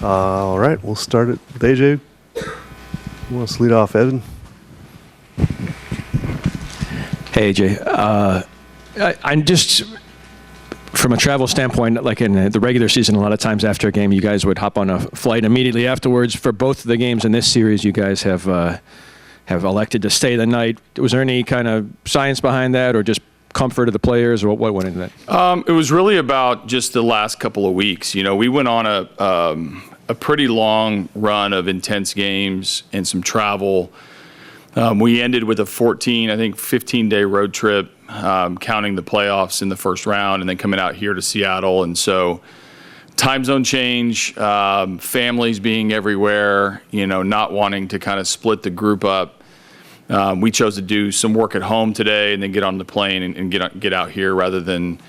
All right, we'll start it with AJ. Who wants to lead off, Evan? Hey, AJ. I'm just, from a travel standpoint, like in the regular season, a lot of times after a game, you guys would hop on a flight immediately afterwards. For both of the games in this series, you guys have elected to stay the night. Was there any kind of science behind that, or just comfort of the players, or what went into that? It was really about just the last couple of weeks. We went on a pretty long run of intense games and some travel. We ended with a 15-day road trip, counting the playoffs in the first round, and then coming out here to Seattle. And so time zone change, families being everywhere, not wanting to kind of split the group up. We chose to do some work at home today and then get on the plane and get out here rather than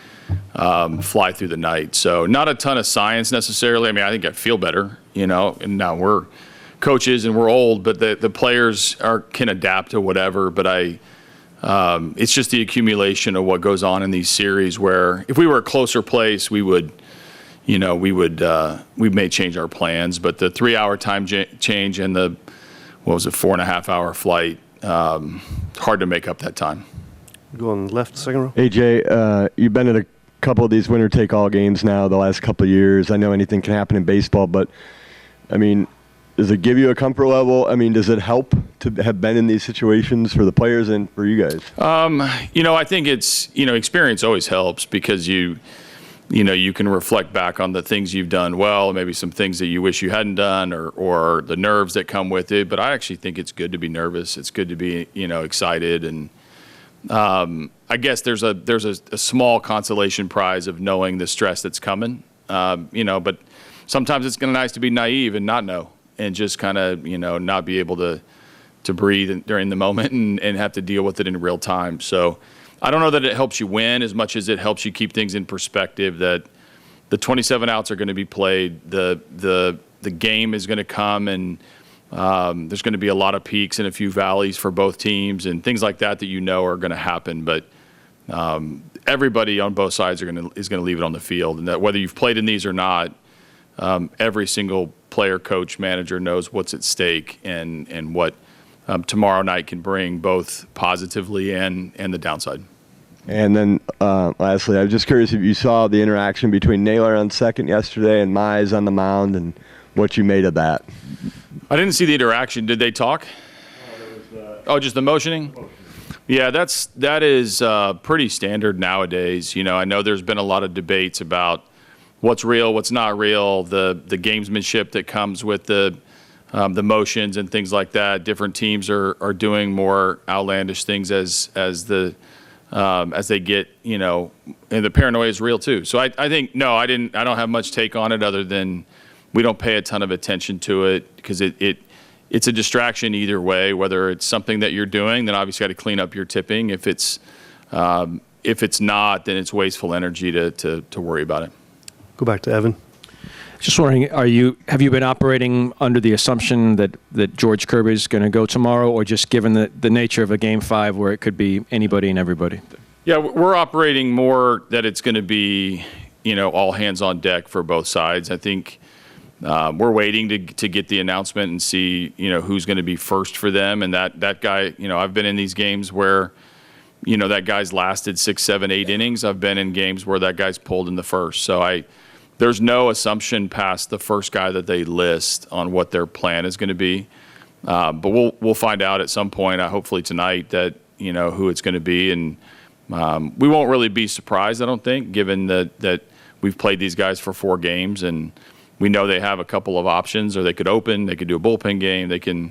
fly through the night. So not a ton of science necessarily. I mean, I think I feel better, and now we're coaches and we're old, but the players can adapt to whatever. But it's just the accumulation of what goes on in these series where if we were a closer place, we may change our plans. But the 3-hour time change and the 4.5-hour flight, hard to make up that time. Go on the left, second row. AJ, you've been at a couple of these winner-take-all games now the last couple of years. I know anything can happen in baseball, but, I mean, does it give you a comfort level? I mean, does it help to have been in these situations for the players and for you guys? I think it's, experience always helps because you can reflect back on the things you've done well, maybe some things that you wish you hadn't done or the nerves that come with it. But I actually think it's good to be nervous. It's good to be, excited. And I guess there's a small consolation prize of knowing the stress that's coming, but sometimes it's nice to be naive and not know. And just kind of, not be able to breathe during the moment and have to deal with it in real time. So I don't know that it helps you win as much as it helps you keep things in perspective that the 27 outs are going to be played, the game is going to come, and there's going to be a lot of peaks and a few valleys for both teams and things like that are going to happen. But everybody on both sides is going to leave it on the field. And that whether you've played in these or not, every single player, coach, manager knows what's at stake and what tomorrow night can bring, both positively and the downside. And then lastly, I was just curious if you saw the interaction between Naylor on second yesterday and Mize on the mound and what you made of that. I didn't see the interaction. Did they talk? Just the motioning? Yeah, that is pretty standard nowadays. I know there's been a lot of debates about what's real, what's not real, the gamesmanship that comes with the motions and things like that. Different teams are doing more outlandish things as they get, and the paranoia is real too. So I think no, I don't have much take on it other than we don't pay a ton of attention to it because it's a distraction either way. Whether it's something that you're doing, then obviously got to clean up your tipping. If it's not, then it's wasteful energy to worry about it. Go back to Evan. Just wondering, have you been operating under the assumption that George Kirby's going to go tomorrow, or just given the nature of a Game 5 where it could be anybody and everybody? Yeah, we're operating more that it's going to be, all hands on deck for both sides. I think we're waiting to get the announcement and see, who's going to be first for them. And that guy, I've been in these games where, that guy's lasted 6, 7, 8 innings. I've been in games where that guy's pulled in the first. So there's no assumption past the first guy that they list on what their plan is going to be. But we'll find out at some point, hopefully tonight, that who it's going to be, and we won't really be surprised, I don't think, given that we've played these guys for 4 games and we know they have a couple of options. Or they could open, they could do a bullpen game, they can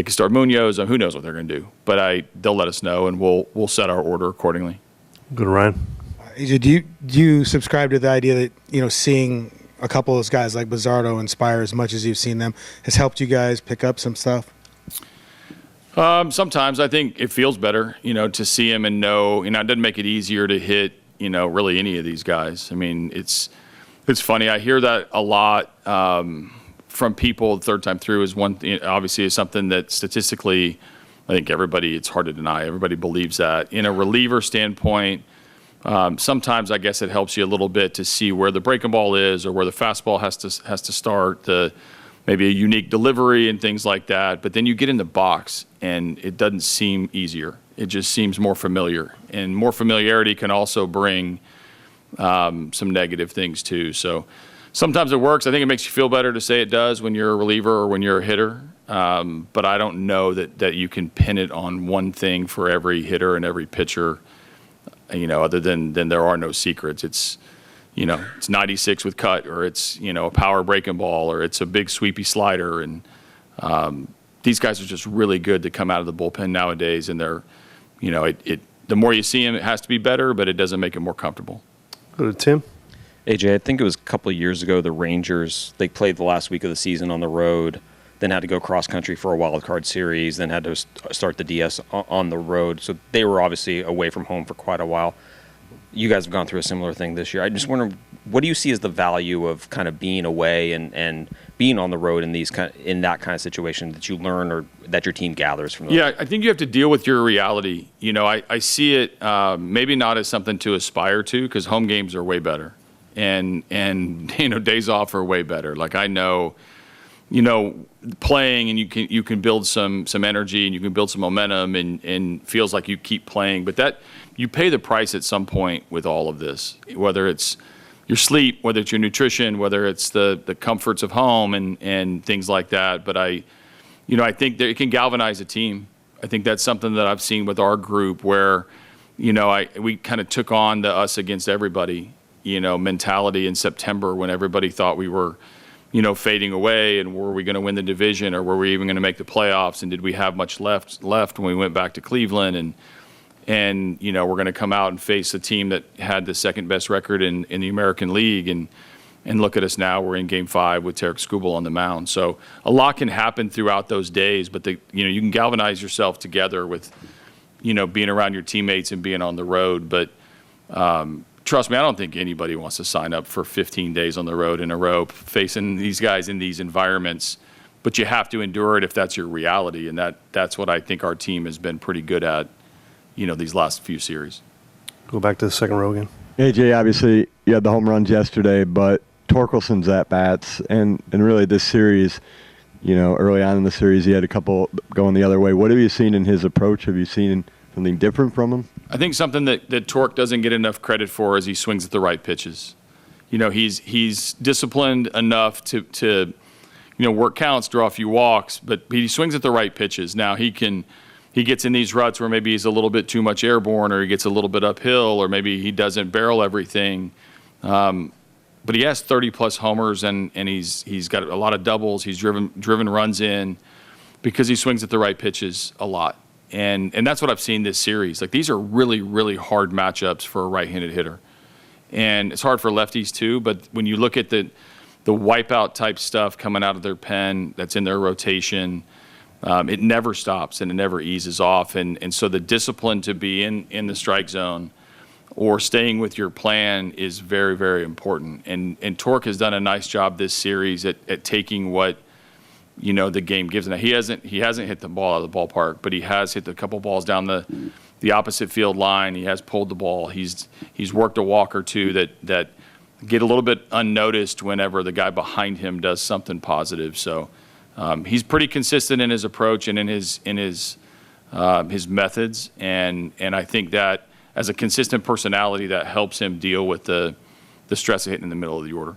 start Munoz, who knows what they're going to do. But they'll let us know, and we'll set our order accordingly. Go to Ryan. AJ, do you subscribe to the idea that seeing a couple of those guys like Bizzardo and Spire as much as you've seen them has helped you guys pick up some stuff? Sometimes I think it feels better, to see him and know. It doesn't make it easier to hit, really any of these guys. I mean, it's funny. I hear that a lot from people. The third time through is obviously is something that statistically, I think it's hard to deny. Everybody believes that. In a reliever standpoint, Sometimes I guess it helps you a little bit to see where the breaking ball is or where the fastball has to start, maybe a unique delivery and things like that. But then you get in the box and it doesn't seem easier. It just seems more familiar. And more familiarity can also bring some negative things too. So sometimes it works. I think it makes you feel better to say it does when you're a reliever or when you're a hitter. But I don't know that you can pin it on one thing for every hitter and every pitcher, other than there are no secrets. It's 96 with cut, or it's, a power breaking ball, or it's a big sweepy slider. And these guys are just really good to come out of the bullpen nowadays. And they're, the more you see them, it has to be better, but it doesn't make it more comfortable. Go to Tim. AJ, I think it was a couple of years ago, the Rangers, they played the last week of the season on the road, then had to go cross-country for a wild card series, then had to start the DS on the road. So they were obviously away from home for quite a while. You guys have gone through a similar thing this year. I just wonder, what do you see as the value of kind of being away and being on the road in that kind of situation that you learn or that your team gathers from? Yeah, I think you have to deal with your reality. I see it maybe not as something to aspire to, because home games are way better, and days off are way better. Like, I know, playing, and you can build some energy and you can build some momentum, and feels like you keep playing, but that you pay the price at some point with all of this, whether it's your sleep, whether it's your nutrition, whether it's the comforts of home and things like that. But I think that it can galvanize a team. I think that's something that I've seen with our group where, we kind of took on the us against everybody, mentality in September, when everybody thought we were, fading away, and were we going to win the division, or were we even going to make the playoffs, and did we have much left when we went back to Cleveland, and we're going to come out and face a team that had the second best record in the American League, and look at us now. We're in Game 5 with Tarek Skubal on the mound. So a lot can happen throughout those days, but you can galvanize yourself together with being around your teammates and being on the road. But trust me, I don't think anybody wants to sign up for 15 days on the road in a row facing these guys in these environments. But you have to endure it if that's your reality, and that's what I think our team has been pretty good at, these last few series. Go back to the second row again. AJ, obviously, you had the home runs yesterday, but Torkelson's at-bats, and really this series, early on in the series, he had a couple going the other way. What have you seen in his approach? Have you seen something different from him? I think something that Torque doesn't get enough credit for is he swings at the right pitches. He's disciplined enough to work counts, draw a few walks, but he swings at the right pitches. Now he gets in these ruts where maybe he's a little bit too much airborne, or he gets a little bit uphill, or maybe he doesn't barrel everything. But he has 30-plus homers, and he's got a lot of doubles. He's driven runs in because he swings at the right pitches a lot. And that's what I've seen this series. Like, these are really, really hard matchups for a right-handed hitter. And it's hard for lefties too, but when you look at the wipeout type stuff coming out of their pen that's in their rotation, it never stops and it never eases off. And so the discipline to be in the strike zone or staying with your plan is very, very important. And Torque has done a nice job this series at taking what the game gives. Now he hasn't hit the ball out of the ballpark, but he has hit a couple balls down the opposite field line. He has pulled the ball. He's worked a walk or two that get a little bit unnoticed whenever the guy behind him does something positive. So he's pretty consistent in his approach and in his methods, and I think that as a consistent personality that helps him deal with the stress of hitting in the middle of the order.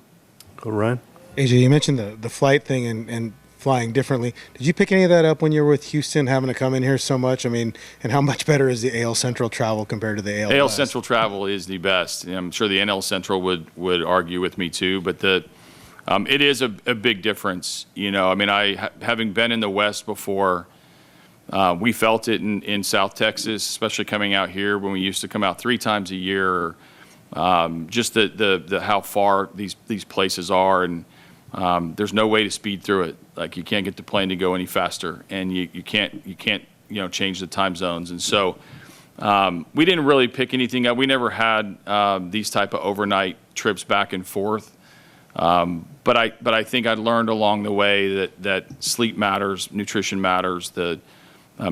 Go Ryan. AJ, you mentioned the flight thing and flying differently. Did you pick any of that up when you were with Houston, having to come in here so much? I mean, and how much better is the AL Central travel compared to the AL? AL Central travel is the best. And I'm sure the NL Central would argue with me too, but it is a big difference. I mean, having been in the West before, we felt it in South Texas, especially coming out here when we used to come out 3 times a year. Just the how far these places are, and there's no way to speed through it. Like, you can't get the plane to go any faster, and you can't change the time zones. And so we didn't really pick anything up. We never had these type of overnight trips back and forth. But I think I learned along the way that sleep matters, nutrition matters, the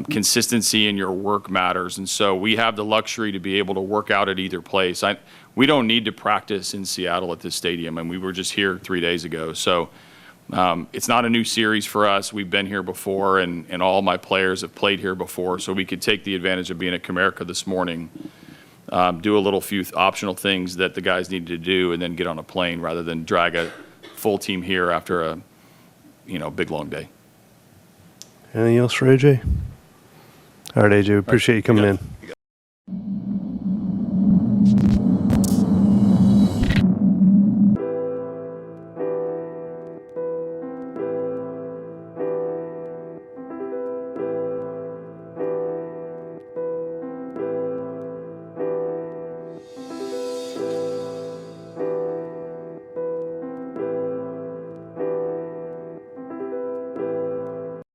consistency in your work matters. And so we have the luxury to be able to work out at either place. We don't need to practice in Seattle at this stadium, and we were just here 3 days ago. So it's not a new series for us. We've been here before, and all my players have played here before. So we could take the advantage of being at Comerica this morning, do a little few optional things that the guys needed to do, and then get on a plane rather than drag a full team here after a big long day. Anything else for AJ? All right, AJ, we appreciate you coming in.